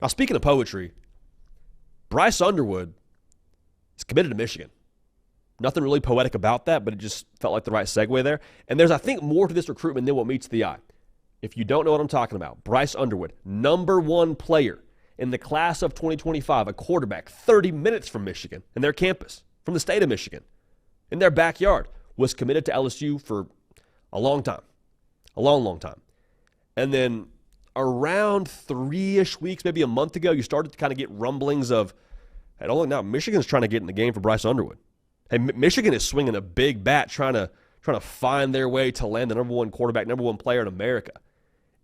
Now, speaking of poetry, Bryce Underwood is committed to Michigan. Nothing really poetic about that, but it just felt like the right segue there. And there's, I think, more to this recruitment than what meets the eye. If you don't know what I'm talking about, Bryce Underwood, #1 player in the class of 2025, a quarterback 30 minutes from Michigan in their campus, from the state of Michigan, in their backyard, was committed to LSU for a long time, a long, long time. And then around 3-ish weeks, maybe a month ago, you started to kind of get rumblings of, hey, don't look now, Michigan's trying to get in the game for Bryce Underwood. Hey, Michigan is swinging a big bat trying to find their way to land the #1 quarterback, #1 player in America.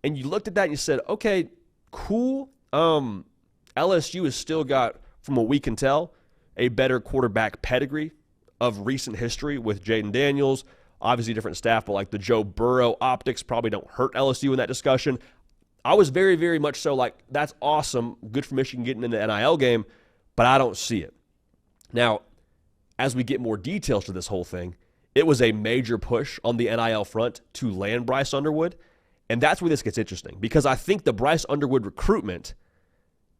And you looked at that and you said, okay, cool. LSU has still got, from what we can tell, a better quarterback pedigree of recent history with Jaden Daniels. Obviously different staff, but like the Joe Burrow optics probably don't hurt LSU in that discussion. I was very, very much so like, that's awesome. Good for Michigan getting in the NIL game, but I don't see it. Now, as we get more details to this whole thing, it was a major push on the NIL front to land Bryce Underwood, and that's where this gets interesting, because I think the Bryce Underwood recruitment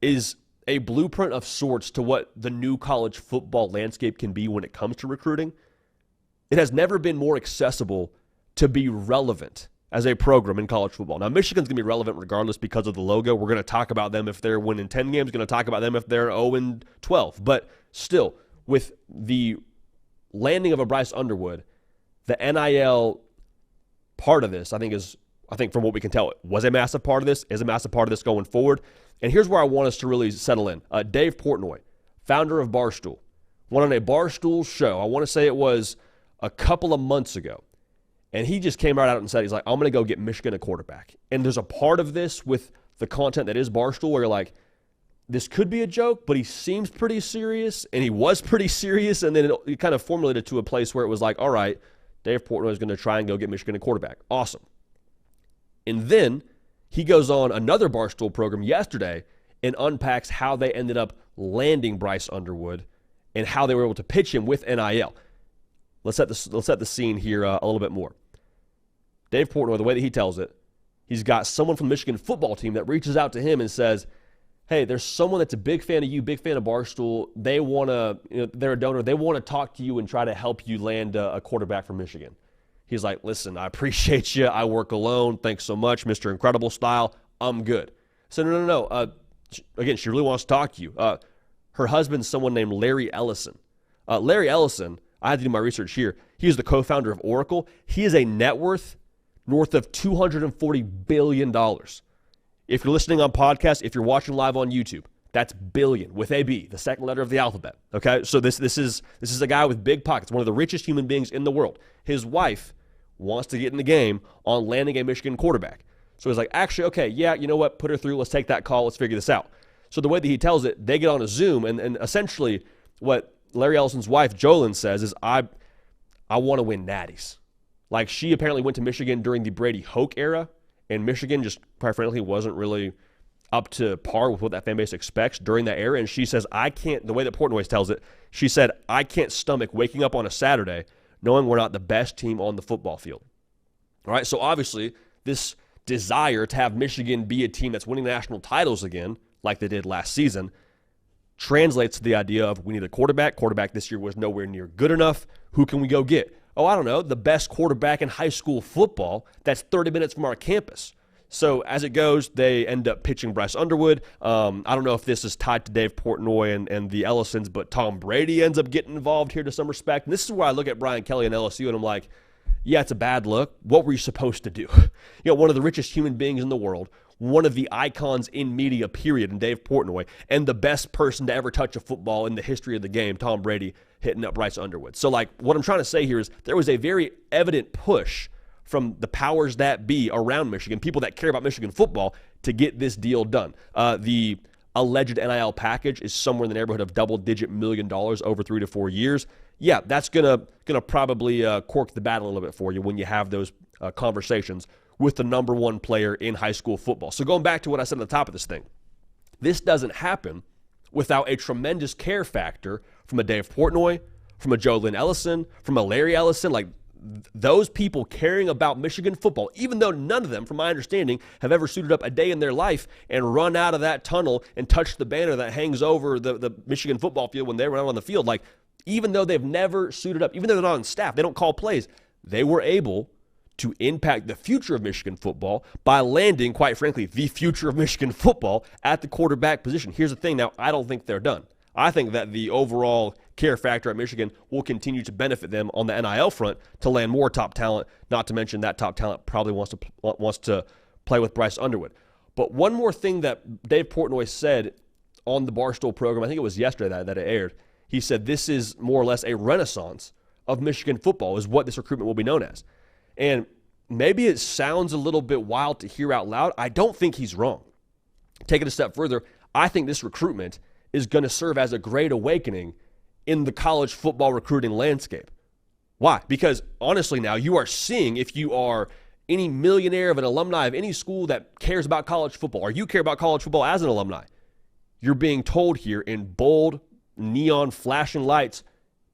is a blueprint of sorts to what the new college football landscape can be when it comes to recruiting. It has never been more accessible to be relevant as a program in college football. Now, Michigan's going to be relevant regardless because of the logo. We're going to talk about them if they're winning 10 games. We're going to talk about them if they're 0-12. But still, with the landing of a Bryce Underwood, the NIL part of this, I think from what we can tell, it was a massive part of this, is a massive part of this going forward. And here's where I want us to really settle in. Dave Portnoy, founder of Barstool, went on a Barstool show. I want to say it was a couple of months ago. And he just came right out and said, he's like, I'm going to go get Michigan a quarterback. And there's a part of this with the content that is Barstool where you're like, this could be a joke, but he seems pretty serious, and he was pretty serious, and then it kind of formulated to a place where it was like, all right, Dave Portnoy is going to try and go get Michigan a quarterback. Awesome. And then he goes on another Barstool program yesterday and unpacks how they ended up landing Bryce Underwood and how they were able to pitch him with NIL. Let's set the scene here a little bit more. Dave Portnoy, the way that he tells it, he's got someone from the Michigan football team that reaches out to him and says, hey, there's someone that's a big fan of you, big fan of Barstool. They want to, they're a donor. They want to talk to you and try to help you land a quarterback from Michigan. He's like, listen, I appreciate you. I work alone. Thanks so much, Mr. Incredible style. I'm good. So no. Again, she really wants to talk to you. Her husband's someone named Larry Ellison. Larry Ellison, I had to do my research here. He is the co-founder of Oracle. He is a net worth north of $240 billion. If you're listening on podcast, if you're watching live on YouTube, that's billion with a B, the second letter of the alphabet. Okay, so this is a guy with big pockets, one of the richest human beings in the world. His wife wants to get in the game on landing a Michigan quarterback. So he's like, actually, okay, yeah, you know what? Put her through. Let's take that call. Let's figure this out. So the way that he tells it, they get on a Zoom, and essentially what Larry Ellison's wife, Jolyn, says is, I want to win natties. Like, she apparently went to Michigan during the Brady Hoke era, and Michigan just, quite frankly, wasn't really up to par with what that fan base expects during that era. And she says, I can't, the way that Portnoy tells it, she said, I can't stomach waking up on a Saturday knowing we're not the best team on the football field. All right, so obviously this desire to have Michigan be a team that's winning national titles again, like they did last season, translates to the idea of we need a quarterback. Quarterback this year was nowhere near good enough. Who can we go get? Oh, I don't know, the best quarterback in high school football that's 30 minutes from our campus. So as it goes, they end up pitching Bryce Underwood. I don't know if this is tied to Dave Portnoy and the Ellisons, but Tom Brady ends up getting involved here to some respect. And this is where I look at Brian Kelly and LSU, and I'm like, yeah, it's a bad look. What were you supposed to do? One of the richest human beings in the world, one of the icons in media, period, in Dave Portnoy, and the best person to ever touch a football in the history of the game, Tom Brady, hitting up Bryce Underwood. So, like, what I'm trying to say here is there was a very evident push from the powers that be around Michigan, people that care about Michigan football, to get this deal done. The alleged NIL package is somewhere in the neighborhood of double-digit $1 million over 3 to 4 years. Yeah, that's gonna probably cork the battle a little bit for you when you have those conversations with the number one player in high school football. So going back to what I said at the top of this thing, this doesn't happen without a tremendous care factor from a Dave Portnoy, from a Jolyn Ellison, from a Larry Ellison. Like, those people caring about Michigan football, even though none of them, from my understanding, have ever suited up a day in their life and run out of that tunnel and touched the banner that hangs over the Michigan football field when they run out on the field. Like, even though they've never suited up, even though they're not on staff, they don't call plays, they were able to impact the future of Michigan football by landing, quite frankly, the future of Michigan football at the quarterback position. Here's the thing now, I don't think they're done. I think that the overall care factor at Michigan will continue to benefit them on the NIL front to land more top talent, not to mention that top talent probably wants to play with Bryce Underwood. But one more thing that Dave Portnoy said on the Barstool program, I think it was yesterday that it aired, he said this is more or less a renaissance of Michigan football is what this recruitment will be known as. And maybe it sounds a little bit wild to hear out loud. I don't think he's wrong. Take it a step further, I think this recruitment is going to serve as a great awakening in the college football recruiting landscape. Why? Because honestly now, you are seeing, if you are any millionaire of an alumni of any school that cares about college football, or you care about college football as an alumni, you're being told here in bold, neon, flashing lights,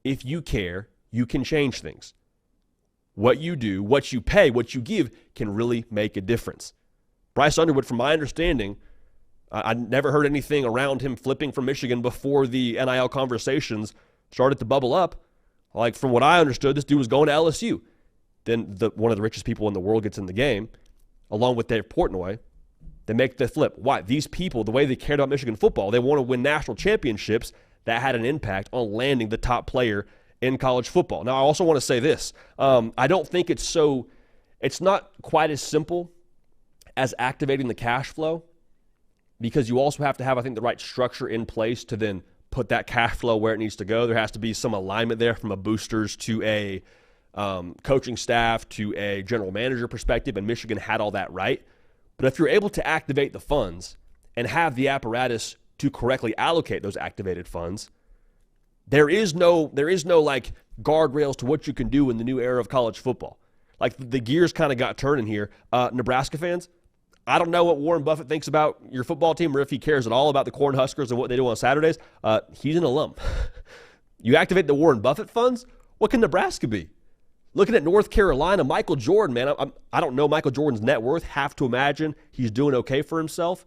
if you care, you can change things. What you do, what you pay, what you give can really make a difference. Bryce Underwood, from my understanding, I never heard anything around him flipping from Michigan before the NIL conversations started to bubble up. Like, from what I understood, this dude was going to LSU. Then one of the richest people in the world gets in the game, along with Dave Portnoy. They make the flip. Why? These people, the way they cared about Michigan football, they want to win national championships. That had an impact on landing the top player in college football. Now, I also want to say this. I don't think it's not quite as simple as activating the cash flow, because you also have to have, I think, the right structure in place to then put that cash flow where it needs to go. There has to be some alignment there from a boosters to a coaching staff to a general manager perspective, and Michigan had all that right. But if you're able to activate the funds and have the apparatus to correctly allocate those activated funds, there is no like guardrails to what you can do in the new era of college football. Like, the gears kind of got turning here. Nebraska fans, I don't know what Warren Buffett thinks about your football team or if he cares at all about the Cornhuskers and what they do on Saturdays. He's an alum. You activate the Warren Buffett funds, what can Nebraska be? Looking at North Carolina, Michael Jordan, man, I don't know Michael Jordan's net worth. Have to imagine he's doing okay for himself.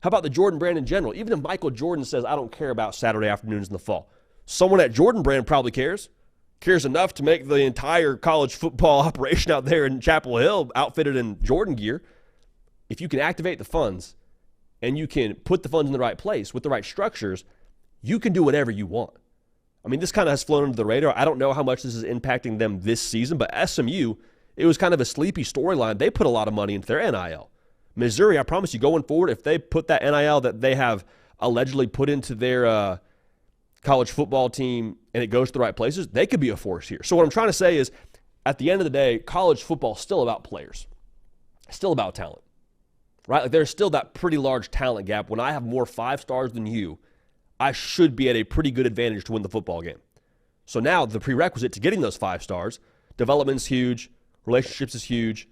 How about the Jordan brand in general? Even if Michael Jordan says, I don't care about Saturday afternoons in the fall, someone at Jordan brand probably cares enough to make the entire college football operation out there in Chapel Hill outfitted in Jordan gear. If you can activate the funds and you can put the funds in the right place with the right structures, you can do whatever you want. I mean, this kind of has flown under the radar. I don't know how much this is impacting them this season, but SMU, it was kind of a sleepy storyline. They put a lot of money into their NIL. Missouri, I promise you, going forward, if they put that NIL that they have allegedly put into their college football team and it goes to the right places, they could be a force here. So what I'm trying to say is, at the end of the day, college football is still about players. It's still about talent, right? Like, there's still that pretty large talent gap. When I have more 5 stars than you, I should be at a pretty good advantage to win the football game. So now the prerequisite to getting those 5 stars, development's huge, relationships is huge,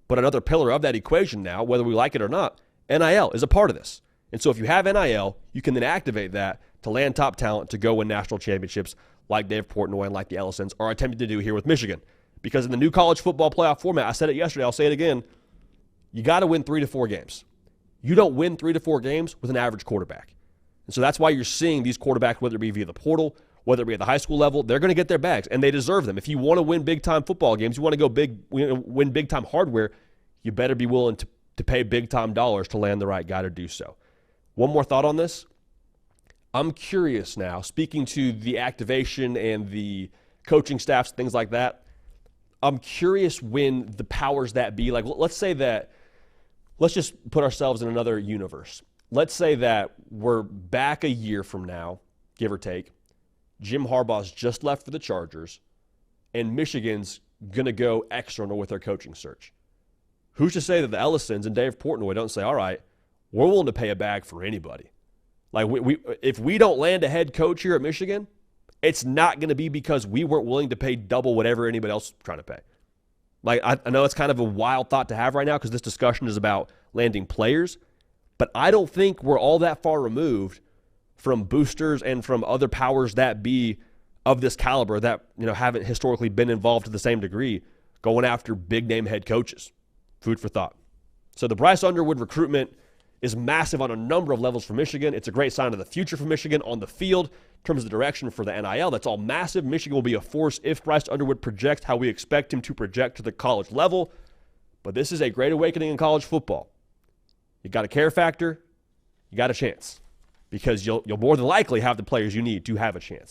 but another pillar of that equation now, whether we like it or not, NIL is a part of this. And so if you have NIL, you can then activate that to land top talent to go win national championships like Dave Portnoy and like the Ellisons are attempting to do here with Michigan. Because in the new college football playoff format, I said it yesterday, I'll say it again, you got to win 3 to 4 games. You don't win 3 to 4 games with an average quarterback. And so that's why you're seeing these quarterbacks, whether it be via the portal, whether it be at the high school level, they're going to get their bags, and they deserve them. If you want to win big-time football games, you want to go big, win big-time hardware, you better be willing to pay big-time dollars to land the right guy to do so. One more thought on this. I'm curious now, speaking to the activation and the coaching staffs, things like that, I'm curious when the powers that be, like let's just put ourselves in another universe. Let's say that we're back a year from now, give or take. Jim Harbaugh's just left for the Chargers, and Michigan's going to go external with their coaching search. Who's to say that the Ellisons and Dave Portnoy don't say, all right, we're willing to pay a bag for anybody. Like, if we don't land a head coach here at Michigan, it's not going to be because we weren't willing to pay double whatever anybody else is trying to pay. Like, I know it's kind of a wild thought to have right now because this discussion is about landing players, but I don't think we're all that far removed from boosters and from other powers that be of this caliber that, haven't historically been involved to the same degree going after big-name head coaches. Food for thought. So the Bryce Underwood recruitment is massive on a number of levels for Michigan. It's a great sign of the future for Michigan on the field. In terms of the direction for the NIL, that's all massive. Michigan will be a force if Bryce Underwood projects how we expect him to project to the college level. But this is a great awakening in college football. You got a care factor, you got a chance. Because you'll more than likely have the players you need to have a chance.